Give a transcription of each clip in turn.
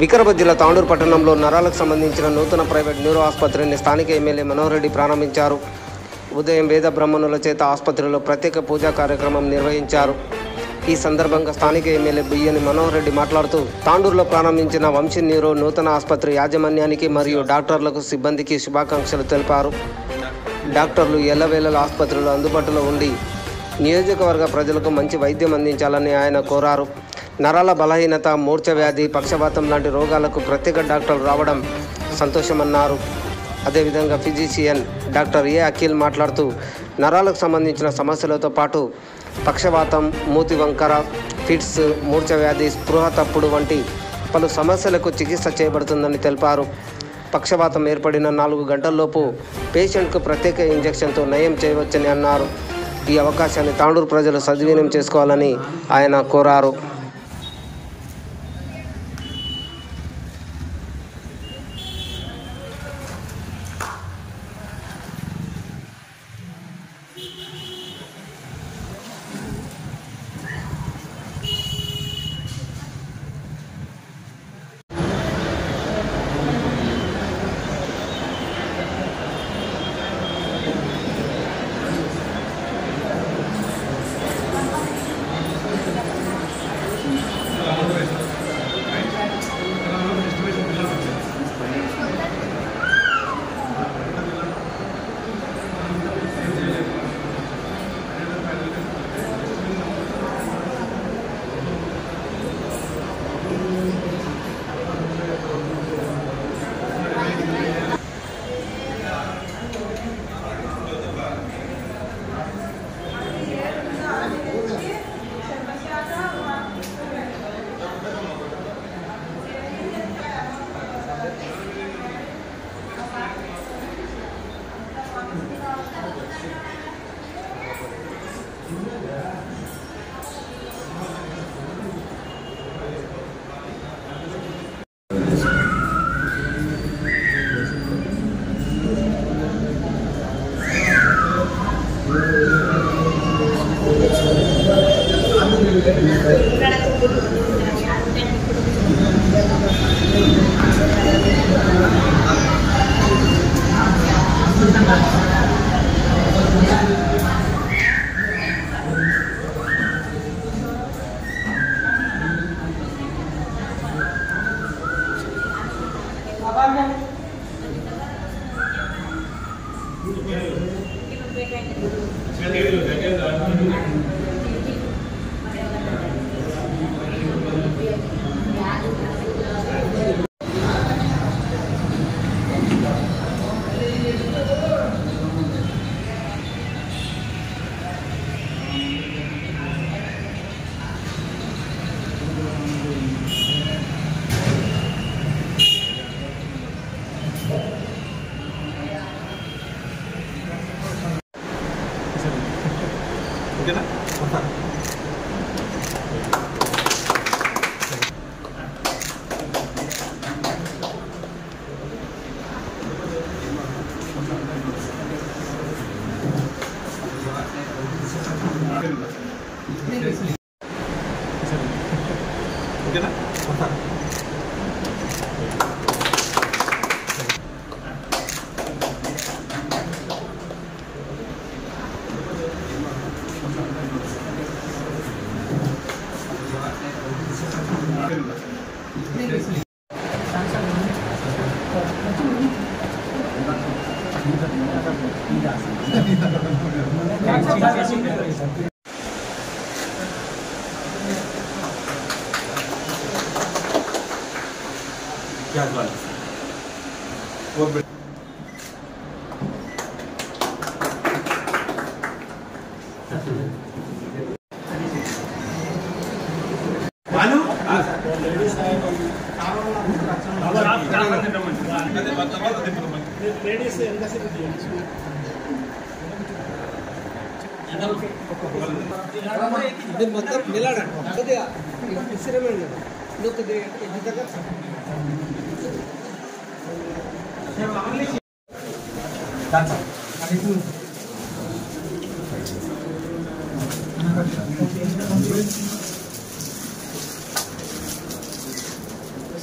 వికారాబాద్ జిల్లా తాండూరు పట్టణంలో నరాలకు సంబంధించిన నూతన ప్రైవేట్ న్యూరో ఆసుపత్రిని స్థానిక ఎమ్మెల్యే మనోహర్ రెడ్డి ప్రారంభించారు. ఉదయం వేద బ్రాహ్మణుల చేత ఆసుపత్రిలో ప్రత్యేక పూజా కార్యక్రమం నిర్వహించారు. ఈ సందర్భంగా స్థానిక ఎమ్మెల్యే బియ్యని మనోహర్ రెడ్డి మాట్లాడుతూ తాండూరులో ప్రారంభించిన వంశీ న్యూరో నూతన ఆసుపత్రి యాజమాన్యానికి మరియు డాక్టర్లకు సిబ్బందికి శుభాకాంక్షలు తెలిపారు. డాక్టర్లు ఎల్లవేళల ఆసుపత్రిలో అందుబాటులో ఉండి నియోజకవర్గ ప్రజలకు మంచి వైద్యం అందించాలని ఆయన కోరారు. నరాల బలహీనత, మూర్ఛ వ్యాధి, పక్షవాతం లాంటి రోగాలకు ప్రత్యేక డాక్టర్లు రావడం సంతోషమన్నారు. అదేవిధంగా ఫిజిషియన్ డాక్టర్ ఏ అఖిల్ మాట్లాడుతూ నరాలకు సంబంధించిన సమస్యలతో పాటు పక్షవాతం, మూతి వంకర, ఫిట్స్, మూర్ఛ వ్యాధి, స్పృహ తప్పుడు వంటి పలు సమస్యలకు చికిత్స చేయబడుతుందని తెలిపారు. పక్షవాతం ఏర్పడిన 4 గంటల్లోపు పేషెంట్కు ప్రత్యేక ఇంజెక్షన్తో నయం చేయవచ్చని అన్నారు. ఈ అవకాశాన్ని తాండూరు ప్రజలు సద్వినియోగం చేసుకోవాలని ఆయన కోరారు.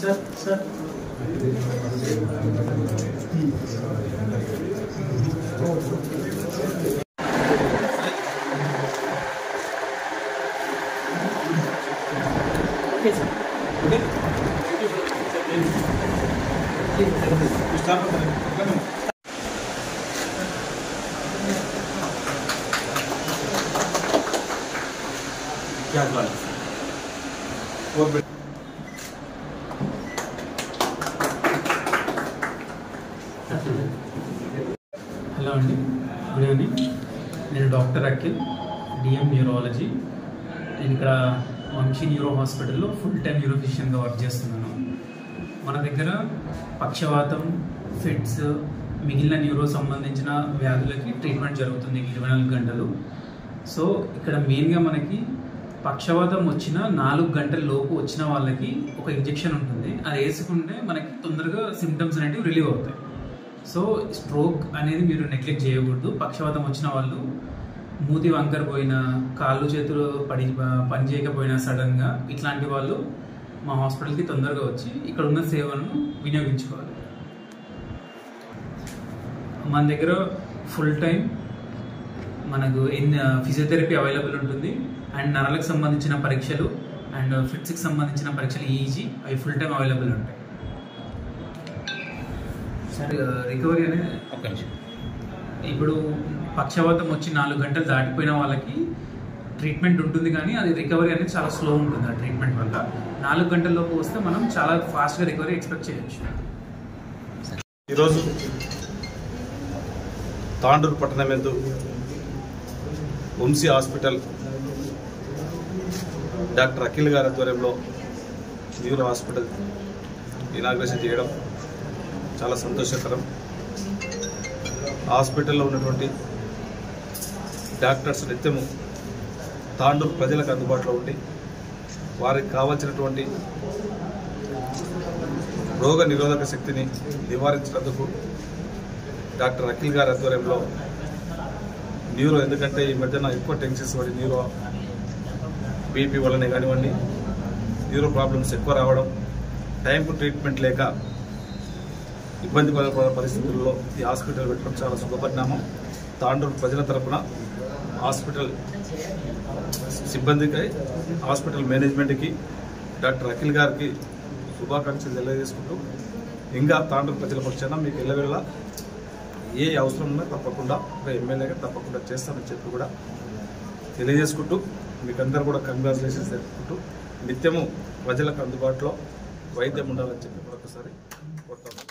Sir. హలో అండి, గుడ్ ఈవినింగ్. నేను డాక్టర్ అఖిల్, డిఎం న్యూరాలజీ. నేను ఇక్కడ వంశీ న్యూరో హాస్పిటల్లో ఫుల్ టైం న్యూరో ఫిజిషియన్గా వర్క్ చేస్తున్నాను. మన దగ్గర పక్షవాతం, ఫిట్స్, మిగిలిన న్యూరో సంబంధించిన వ్యాధులకి ట్రీట్మెంట్ జరుగుతుంది 24 గంటలు. సో ఇక్కడ మెయిన్గా మనకి పక్షవాతం వచ్చిన 4 గంటల లోపు వచ్చిన వాళ్ళకి ఒక ఇంజెక్షన్ ఉంటుంది. అది వేసుకుంటే మనకి తొందరగా సిమ్టమ్స్ అనేవి రిలీవ్ అవుతాయి. సో స్ట్రోక్ అనేది మీరు నెగ్లెక్ట్ చేయకూడదు. పక్షవాతం వచ్చిన వాళ్ళు మూతి వంకర పోయినా, కాళ్ళు చేతులు పని చేయకపోయినా సడన్గా ఇట్లాంటి వాళ్ళు మా హాస్పిటల్కి తొందరగా వచ్చి ఇక్కడ ఉన్న సేవలను వినియోగించుకోవాలి. మన దగ్గర ఫుల్ టైం మనకు ఫిజియోథెరపీ అవైలబుల్ ఉంటుంది. అండ్ నరాలకు సంబంధించిన పరీక్షలు అండ్ ఫిట్స్కి సంబంధించిన పరీక్షలు ఈజీ, అవి ఫుల్ టైం అవైలబుల్ ఉంటాయి. రికవరీ అనేది ఒక్క నిమిషం. ఇప్పుడు పక్షవాతం వచ్చి 4 గంటలు దాటిపోయిన వాళ్ళకి ట్రీట్మెంట్ ఉంటుంది, కానీ అది రికవరీ అనేది చాలా స్లో ఉంటుంది. ఆ ట్రీట్మెంట్ వల్ల 4 గంటల్లోపు వస్తే మనం చాలా ఫాస్ట్గా రికవరీ ఎక్స్పెక్ట్ చేయొచ్చు. ఈరోజు తాండూరు పట్టణమెందు వంశీ హాస్పిటల్ డాక్టర్ అఖిల్ గారి ఆధ్వర్యంలో న్యూరో హాస్పిటల్ ఇనాగ్రేషన్ చేయడం చాలా సంతోషకరం. హాస్పిటల్లో ఉన్నటువంటి డాక్టర్స్ నిత్యము తాండూరు ప్రజలకు అందుబాటులో ఉండి వారికి కావాల్సినటువంటి రోగ నిరోధక శక్తిని నివారించినందుకు డాక్టర్ అఖిల్ గారి ఆధ్వర్యంలో న్యూరో, ఎందుకంటే ఈ మధ్యన ఎక్కువ టెన్షన్స్ పడి న్యూరో బీపీ వల్లనే కానివ్వండి, న్యూరో ప్రాబ్లమ్స్ ఎక్కువ రావడం, టైంకు ట్రీట్మెంట్ లేక ఇబ్బంది పడే పరిస్థితుల్లో ఈ హాస్పిటల్ పెట్టడం చాలా శుభపరిణామం. తాండూరు ప్రజల తరఫున హాస్పిటల్ సిబ్బందికి, హాస్పిటల్ మేనేజ్మెంట్కి, డాక్టర్ అఖిల్ గారికి శుభాకాంక్షలు తెలియజేసుకుంటూ, ఇంకా తాండూరు ప్రజల పక్షాన మీకు ఎల్లవేళ ఏ అవసరం ఉన్నా తప్పకుండా ఒక ఎమ్మెల్యేగా తప్పకుండా చేస్తానని చెప్పి కూడా తెలియజేసుకుంటూ, మీకు అందరూ కూడా కంగ్రాచులేషన్స్ తెలుపుకుంటూ, నిత్యము ప్రజలకు అందుబాటులో వైద్యం ఉండాలని చెప్పి మరొకసారి కోరుతాను.